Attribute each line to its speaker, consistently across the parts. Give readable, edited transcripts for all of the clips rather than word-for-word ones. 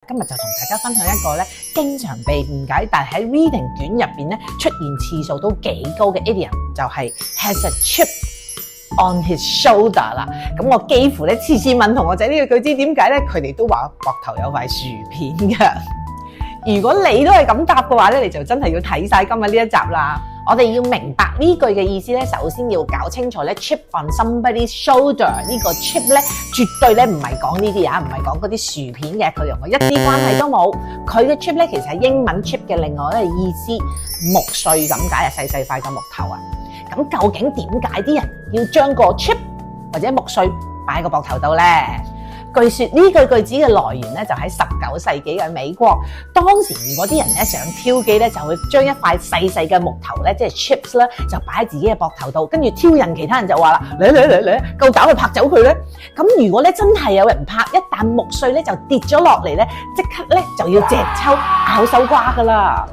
Speaker 1: 今日就同大家分享一個咧經常被誤解，但係喺 reading 卷入邊咧出現次數都幾高嘅 idiom，就係 has a chip on his shoulder 啦。咁我幾乎咧次問同學仔呢個句子點解咧，佢哋都話膊頭有塊薯片㗎。如果你都係咁答嘅話咧，你就真係要睇晒今日呢一集啦。我哋要明白呢句嘅意思咧，首先要搞清楚咧 chip on somebody's shoulder 呢個 chip 咧，絕對咧唔係講呢啲啊，唔係講嗰啲薯片嘅，佢同我一啲關係都冇。佢嘅 chip 咧其實係英文 chip 嘅另外一個意思，木碎咁解啊，細細塊嘅木頭啊。咁究竟點解啲人要將個 chip 或者木碎擺喺個膊頭度咧？據說呢句句子嘅來源咧就喺19世紀嘅美國，當時如果啲人咧想挑機咧，就會將一塊細細嘅木頭咧，即係 chips 咧，就擺喺自己嘅膊頭度，跟住挑釁其他人就話啦，嚟，夠膽去拍走佢咧。咁如果咧真係有人拍，一旦木碎咧就跌咗落嚟咧，即刻咧就要隻抽咬手瓜噶啦。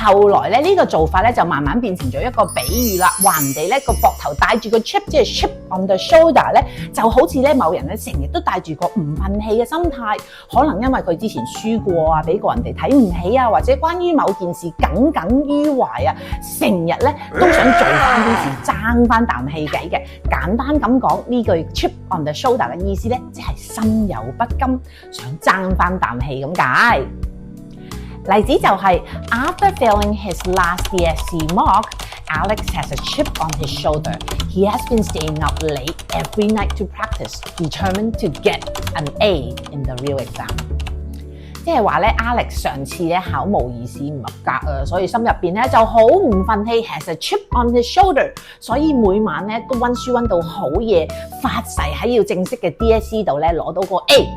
Speaker 1: 後來咧呢個做法咧就慢慢變成咗一個比喻啦，話人哋咧個膊頭帶住個 chip， 即係 chip on the shoulder 咧，就好似咧某人咧成日都帶住個唔忿氣嘅心態，可能因為佢之前輸過啊，俾過人哋睇唔起啊，或者關於某件事耿耿於懷啊，成日咧都想做翻啲事爭翻啖氣計嘅。簡單咁講，呢句 chip on the shoulder 嘅意思咧，即係心有不甘，想爭翻啖氣咁解。例子就係 After failing his last DSC mock, Alex has a chip on his shoulder. He has been staying up late every night to practice, determined to get an A in the real exam. 即係話咧 ，Alex 上次咧考模擬試唔合格啊，所以心入邊咧就好唔忿氣 ，has a chip on his shoulder， 所以每晚咧都溫書溫到好夜，發誓喺要正式嘅 DSC 度咧攞到個 A。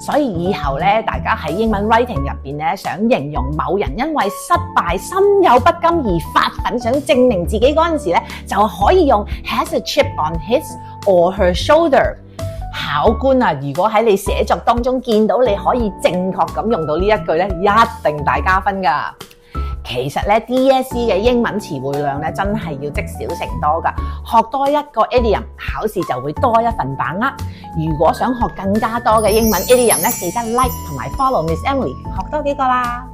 Speaker 1: 所以以後咧，大家喺英文 writing 入邊咧，想形容某人因為失敗心有不甘而發奮，想證明自己嗰陣時咧，就可以用 has a chip on his or her shoulder。考官啊，如果喺你寫作當中見到你可以正確咁用到呢一句咧，一定大加分㗎。其實咧 DSE 嘅英文詞彙量咧真係要積少成多㗎，學多一個 idiom， 考試就會多一份把握。如果想學更加多嘅英文 idiom咧，記得 like 同埋 follow Miss Emily 學多幾個啦。